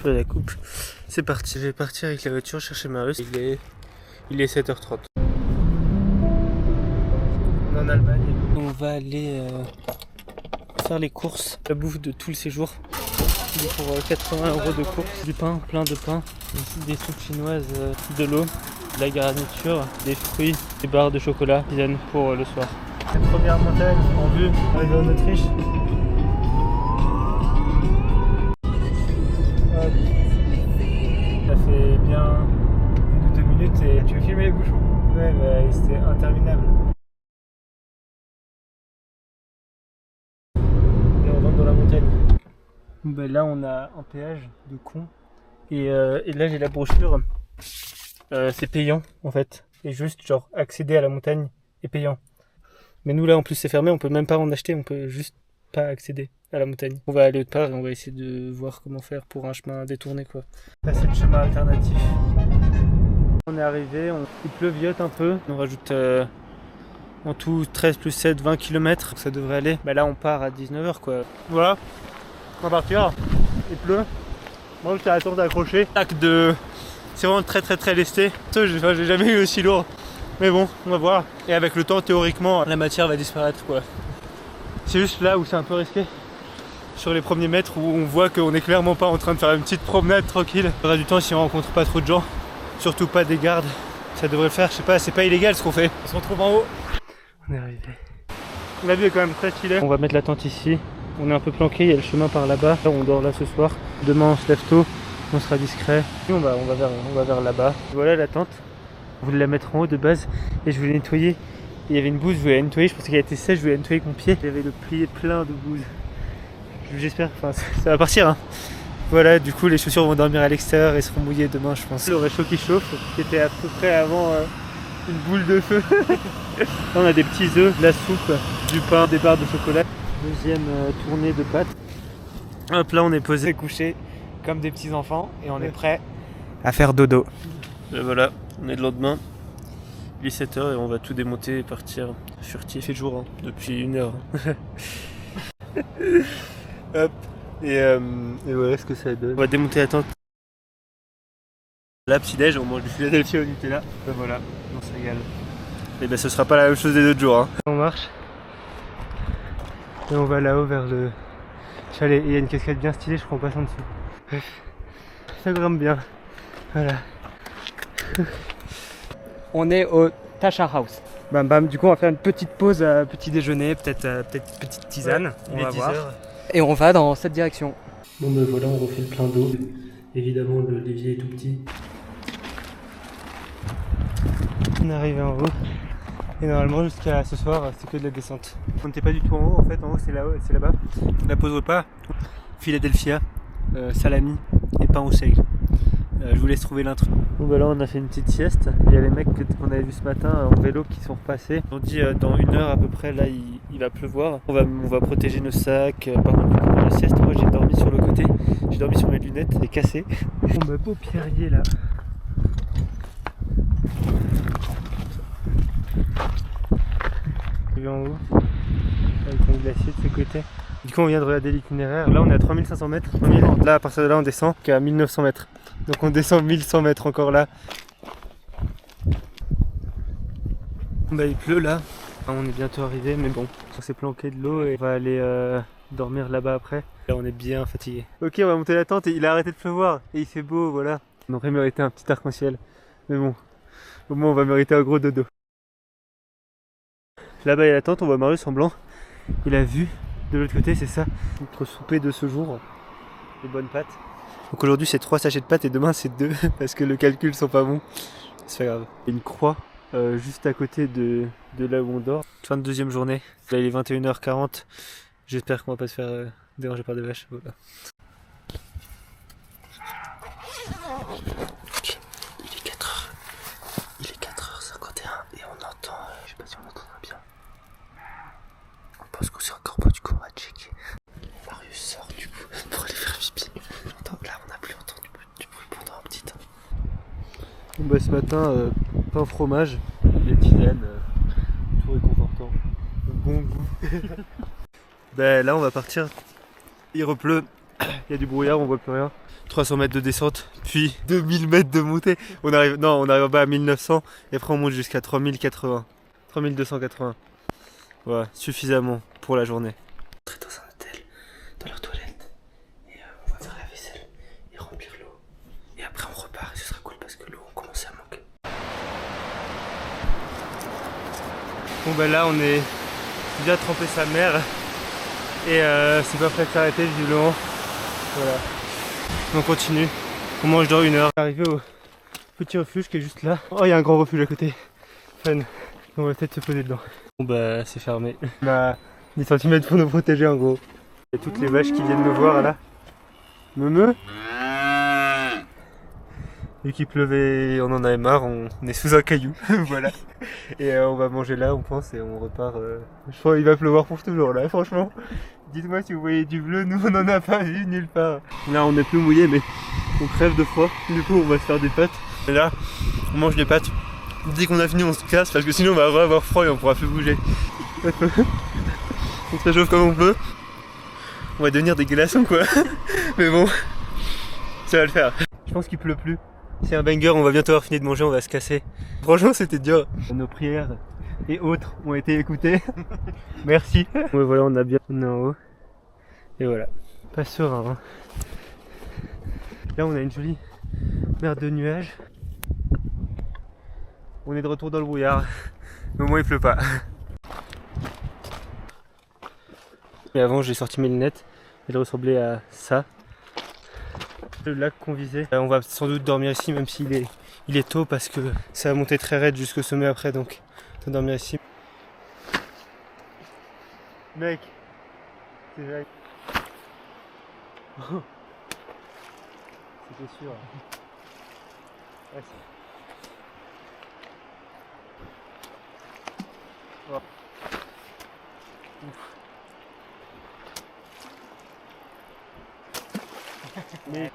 Je la coupe. C'est parti. Je vais partir avec la voiture chercher Marius. Il est 7h30. On est en Allemagne. On va aller faire les courses. La bouffe de tout le séjour. Pour 80 € de courses. Du pain, plein de pain. Des soupes chinoises, de l'eau, de la garniture, des fruits, des barres de chocolat. Tisane pour le soir. La première montagne en vue, arrivée en Autriche. Ça fait bien 1 ou 2 minutes et tu veux filmer les bouchons? Ouais, bah, c'était interminable. Et on rentre dans la montagne. Bah, là on a un péage de con et là j'ai la brochure. C'est payant en fait. Et juste genre accéder à la montagne est payant. Mais nous là en plus c'est fermé, on peut même pas en acheter, on peut juste pas accéder à la montagne. On va aller autre part et on va essayer de voir comment faire pour un chemin détourné quoi. Là c'est le chemin alternatif. On est arrivé, il pleuviote un peu. On rajoute en tout 13 plus 7, 20 km. Donc ça devrait aller. Bah là on part à 19h quoi. Voilà, on va partir. Il pleut. Moi je t'attends d'accrocher. C'est vraiment très lesté. J'ai jamais eu aussi lourd. Mais bon, on va voir. Et avec le temps, théoriquement, la matière va disparaître quoi. C'est juste là où c'est un peu risqué. Sur les premiers mètres où on voit qu'on est clairement pas en train de faire une petite promenade tranquille. Le reste du temps, si on rencontre pas trop de gens, surtout pas des gardes, ça devrait le faire. Je sais pas, c'est pas illégal ce qu'on fait. On se retrouve en haut. On est arrivé. La vue est quand même très stylée. On va mettre la tente ici. On est un peu planqué, il y a le chemin par là-bas. Là, on dort là ce soir. Demain, on se lève tôt. On sera discret. Et on va vers là-bas. Voilà la tente. Je voulais la mettre en haut de base et je voulais nettoyer. Et il y avait une bouse, je voulais la nettoyer. Je pensais qu'elle était sèche, je voulais la nettoyer avec mon pied. Il y avait le plié plein de bouse. J'espère, enfin ça va partir hein. Voilà, du coup les chaussures vont dormir à l'extérieur et seront mouillées demain je pense. Le réchaud qui chauffe, qui était à peu près avant une boule de feu. Là on a des petits œufs, de la soupe, du pain, des barres de chocolat. Deuxième tournée de pâtes. Hop là on est posé, couché comme des petits enfants et on est prêt à faire dodo. Et voilà, on est le lendemain, il est 7h et on va tout démonter et partir furtif. Il fait jour hein, depuis 1 heure. Hop, et voilà ce que ça donne. On va démonter la tente. Là, petit-déj, on mange du Philadelphia au Nutella. Ben voilà, on se régale. Et ben ce sera pas la même chose des autres jours. Hein. On marche. Et on va là-haut vers le chalet. Il y a une cascade bien stylée, je crois qu'on passe en dessous. Bref, ça grimpe bien. Voilà. On est au Tasha House. Bam bam, du coup on va faire une petite pause à petit déjeuner, peut-être petite tisane, Ouais, on va voir. heures. Et on va dans cette direction. Bon ben voilà, on refait le plein d'eau. Évidemment le l'évier est tout petit. On est arrivé en haut. Et normalement jusqu'à ce soir c'est que de la descente. On n'était pas du tout en haut en fait, en haut c'est là-haut, c'est là-bas. La pause repas, Philadelphia, salami et pain au seigle. Je vous laisse trouver l'intrus. Bon bah là on a fait une petite sieste. Il y a les mecs qu'on avait vus ce matin en vélo qui sont repassés. On dit dans 1 heure à peu près là il va pleuvoir. On va protéger nos sacs. Par contre pendant la sieste moi j'ai dormi sur le côté. J'ai dormi sur mes lunettes, c'est cassé. Bon bah beau pierrier là. Je vais en haut avec un glacier de ce côté. Du coup on vient de regarder l'itinéraire. Là on est à 3500 mètres. Là à partir de là on descend qu'à 1900 mètres. Donc on descend 1100 mètres encore là. Bah il pleut là. On est bientôt arrivé mais bon, on s'est planqué de l'eau et on va aller dormir là-bas après. Là on est bien fatigué. Ok on va monter la tente et il a arrêté de pleuvoir et il fait beau voilà. On aurait mérité un petit arc-en-ciel. Mais bon, au moins on va mériter un gros dodo. Là-bas il y a la tente, on voit Marius en blanc. Il a vu de l'autre côté, c'est ça. Notre souper de ce jour. Les bonnes pâtes. Donc aujourd'hui c'est 3 sachets de pâtes et demain c'est 2 parce que le calcul sont pas bons. C'est pas grave. Il y a une croix juste à côté de là où on dort. 22e journée. Là il est 21h40. J'espère qu'on va pas se faire déranger par des vaches. Voilà. Il est 4h. Il est 4h51 et on entend. Je sais pas si on entendra bien. On pense qu'on s'est encore pas du coup on va checker. Marius sort du coup pour aller faire pipi. Là on n'a plus entendu du bruit pendant un petit temps. Bon bah ce matin pain fromage, des tisanes, tout réconfortant. Bon goût. Bah là on va partir. Il repleut Il y a du brouillard, on voit plus rien. 300 mètres de descente, puis 2000 mètres de montée. On arrive en bas à 1900 et après on monte jusqu'à 3080. 3280. Voilà, suffisamment pour la journée. On est dans un hôtel, dans leurs toilettes, et on va faire la vaisselle et remplir l'eau. Et après on repart et ce sera cool parce que l'eau commence à manquer. Bon bah là on est bien trempé sa mère et c'est pas prêt de s'arrêter visiblement. Voilà. On continue, on mange dans 1 heure. Arrivé au petit refuge qui est juste là. Oh il y a un grand refuge à côté. Fun. On va peut-être se poser dedans. Bon bah c'est fermé. On a 10 cm pour nous protéger en gros. Il y a toutes les vaches qui viennent nous voir là. Meumeu. Vu qu'il pleuvait, on en avait marre, on est sous un caillou. Voilà. Et on va manger là on pense et on repart. Je crois qu'il va pleuvoir pour toujours là franchement. Dites-moi si vous voyez du bleu, nous on n'en a pas vu nulle part. Là on est plus mouillé mais on crève de froid. Du coup on va se faire des pâtes. Et là on mange des pâtes. Dès qu'on a fini on se casse parce que sinon on va avoir froid et on pourra plus bouger. On se réchauffe comme on peut. On va devenir des glaçons quoi. Mais bon, ça va le faire. Je pense qu'il pleut plus. C'est un banger, on va bientôt avoir fini de manger, on va se casser. Franchement c'était dur. Nos prières et autres ont été écoutées. Merci. Ouais, voilà, on est en haut. Et voilà. Pas serein. Hein. Là on a une jolie mer de nuages. On est de retour dans le brouillard. Mais au moins il pleut pas. Et avant j'ai sorti mes lunettes. Elle ressemblait à ça. Le lac qu'on visait. On va sans doute dormir ici même s'il est tôt parce que ça va monter très raide jusqu'au sommet après donc on va dormir ici. Mec, c'est vrai. C'était sûr. Ouais, oh. Mais...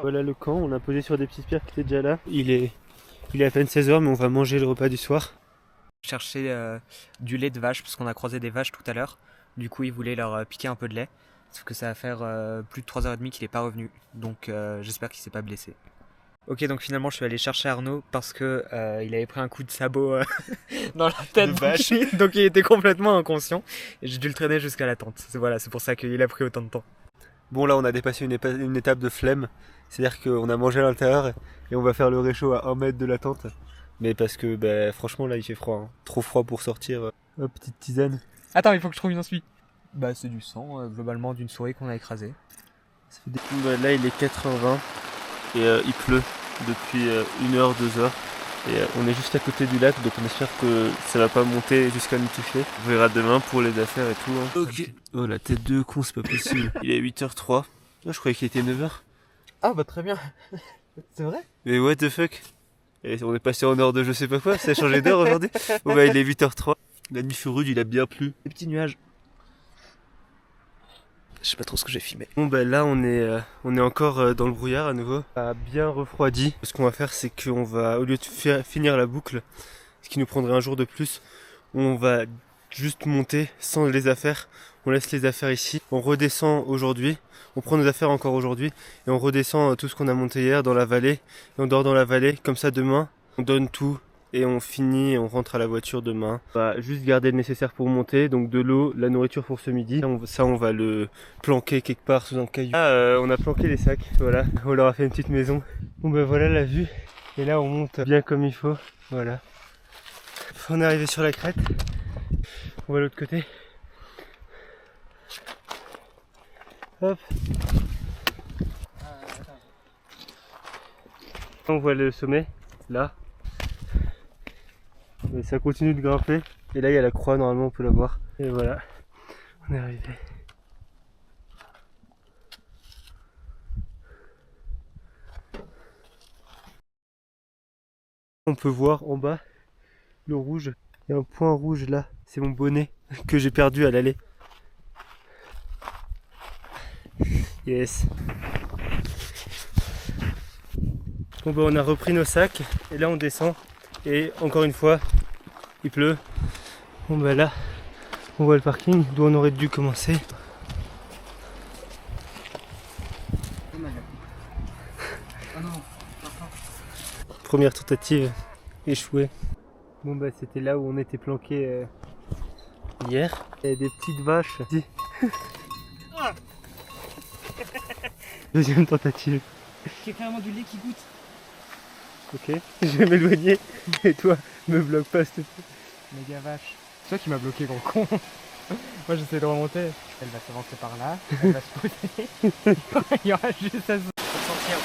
Voilà le camp, on a posé sur des petites pierres qui étaient déjà là. Il est à peine 16h mais on va manger le repas du soir. Chercher du lait de vache parce qu'on a croisé des vaches tout à l'heure. Du coup, ils voulaient leur piquer un peu de lait. Sauf que ça va faire plus de 3h30 qu'il n'est pas revenu. Donc j'espère qu'il s'est pas blessé. Ok, donc finalement je suis allé chercher Arnaud parce que il avait pris un coup de sabot dans la tête de vache. Donc il était complètement inconscient. Et j'ai dû le traîner jusqu'à la tente. Voilà, c'est pour ça qu'il a pris autant de temps. Bon là on a dépassé une étape de flemme. C'est-à-dire qu'on a mangé à l'intérieur et on va faire le réchaud à 1 mètre de la tente. Mais parce que bah, franchement là il fait froid. Hein. Trop froid pour sortir. Hop, petite tisane. Attends, il faut que je trouve une ensuite. Bah c'est du sang globalement d'une souris qu'on a écrasée. Bah, là il est 4h20 et il pleut depuis 1h, 2h. Et on est juste à côté du lac donc on espère que ça va pas monter jusqu'à nous toucher. On verra demain pour les affaires et tout. Hein. Ok. Oh la tête de con, c'est pas possible. Il est 8h03. Oh, je croyais qu'il était 9h. Ah bah très bien. C'est vrai? Mais what the fuck? Et on est passé en heure de je sais pas quoi, ça a changé d'heure aujourd'hui. Bon bah il est 8h03. La nuit fut rude, il a bien plu. Des petits nuages. Je sais pas trop ce que j'ai filmé. Bon bah là on est encore dans le brouillard à nouveau. Ça a bien refroidi. Ce qu'on va faire c'est qu'on va, au lieu de finir la boucle, ce qui nous prendrait un jour de plus, on va juste monter sans les affaires. On laisse les affaires ici. On redescend aujourd'hui. On prend nos affaires encore aujourd'hui. Et on redescend tout ce qu'on a monté hier dans la vallée. Et on dort dans la vallée. Comme ça demain, on donne tout. Et on finit et on rentre à la voiture demain. On va juste garder le nécessaire pour monter. Donc de l'eau, la nourriture pour ce midi. Ça on va le planquer quelque part sous un caillou. Là on a planqué les sacs. Voilà. On leur a fait une petite maison. Bon bah voilà la vue. Et là on monte bien comme il faut. Voilà. On est arrivé sur la crête. On va de l'autre côté. Hop. On voit le sommet, là. Et ça continue de grimper. Et là il y a la croix, normalement on peut la voir. Et voilà, on est arrivé. On peut voir en bas le rouge. Il y a un point rouge là. C'est mon bonnet que j'ai perdu à l'aller. Yes. Bon bah on a repris nos sacs et là on descend et encore une fois il pleut. Bon bah là on voit le parking d'où on aurait dû commencer. Première tentative échouée. Bon bah c'était là où on était planqué hier. Il y a des petites vaches. Deuxième tentative. Il y a carrément du lait qui goûte. Ok, je vais m'éloigner et toi me bloque pas s'il te plaît. Méga vache. C'est toi qui m'as bloqué, gros con. Moi j'essaie de remonter. Elle va s'avancer par là, elle va se poser. Il y aura juste à se sentir.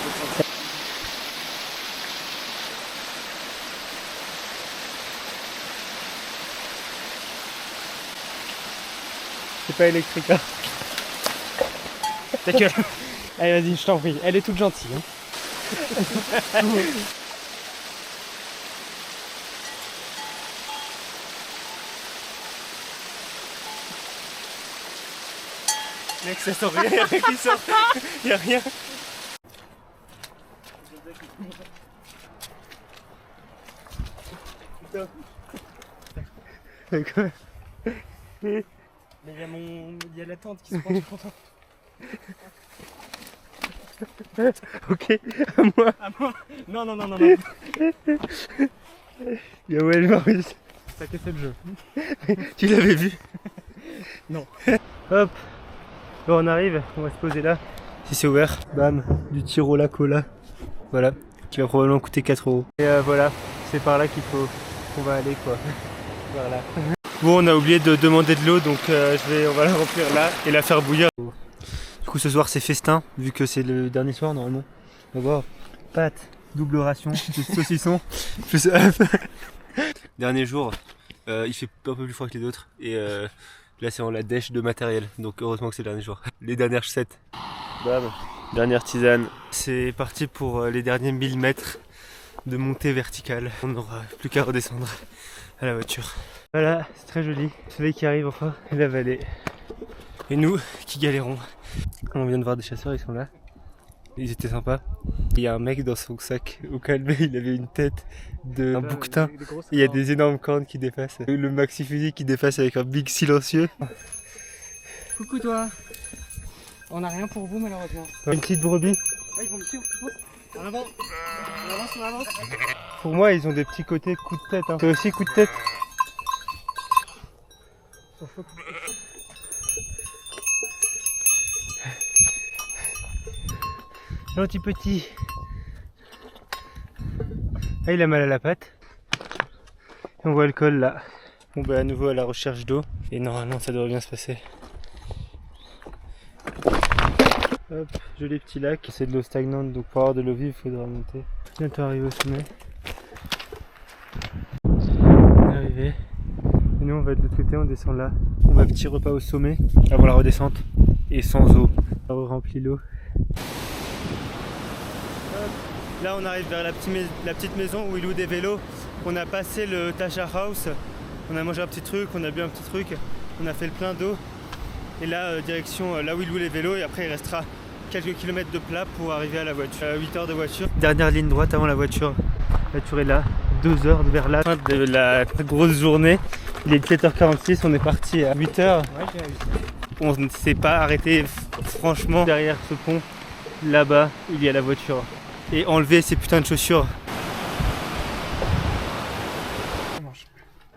C'est pas électrique hein. Ta gueule. Allez vas-y, je t'en prie. Elle est toute gentille. Hein. Mec, ça sort rien, y'a rien qui sort. Y'a rien. Quoi? Mais il y a la tente qui se prend pour toi. Ok, à moi. À moi. Non. Yo ouais, Marius. T'as cassé le jeu. Tu l'avais vu? Non. Hop. Bon, on arrive, on va se poser là. Si c'est ouvert, bam, du Tirola Cola. Voilà, qui va probablement coûter 4 €. Et voilà, c'est par là qu'on va aller quoi. Vers là. Bon, on a oublié de demander de l'eau, donc on va la remplir là et la faire bouillir. Du coup, ce soir c'est festin, vu que c'est le dernier soir normalement. On va voir pâtes, double ration, plus saucisson, plus œufs. Dernier jour, il fait un peu plus froid que les autres et là c'est en la dèche de matériel, donc heureusement que c'est le dernier jour. Les dernières chaussettes, bam, dernière tisane. C'est parti pour les derniers 1000 mètres de montée verticale. On n'aura plus qu'à redescendre à la voiture. Voilà, c'est très joli. Le soleil qui arrive enfin, et la vallée. Et nous qui galérons. On vient de voir des chasseurs, ils sont là. Ils étaient sympas. Il y a un mec dans son sac au calme, il avait une tête d'un bouquetin. Il y a des énormes cornes qui dépassent. Le maxi fusil qui dépasse avec un big silencieux. Coucou toi. On n'a rien pour vous malheureusement. Une petite brebis. Ah, ils vont me suivre. En avant. On avance. Pour moi, ils ont des petits côtés coup de tête. Hein. Toi aussi coup de tête. Gentil petit. Ah, il a mal à la patte. Et on voit le col là. Bon bah à nouveau à la recherche d'eau. Et normalement ça devrait bien se passer. Hop, joli petit lac. C'est de l'eau stagnante, donc pour avoir de l'eau vive il faudra monter. Bientôt arrivé au sommet. On est arrivé. Et nous on va de l'autre côté, on descend là. On va petit repas au sommet avant la redescente. Et sans eau. On remplit l'eau. Là on arrive vers la petite maison où ils louent des vélos. On a passé le Tasha House, on a mangé un petit truc, on a bu un petit truc, on a fait le plein d'eau. Et là direction là où ils louent les vélos et après il restera quelques kilomètres de plat pour arriver à la voiture. 8 heures de voiture. Dernière ligne droite avant la voiture. La voiture est là, 2 heures vers la fin de la grosse journée. Il est 7h46, on est parti à 8h. On ne s'est pas arrêté franchement derrière ce pont. Là-bas, il y a la voiture. Et enlever ces putains de chaussures.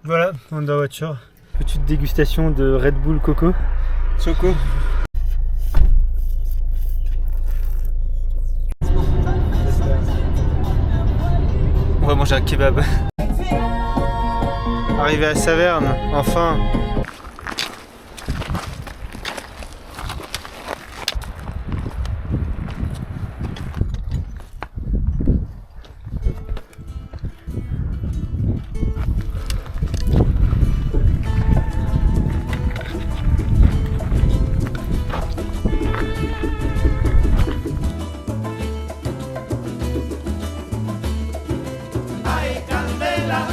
Voilà, on est dans la voiture. Petite dégustation de Red Bull Coco. Choco. On va manger un kebab. Arrivé à Saverne, enfin. Candela.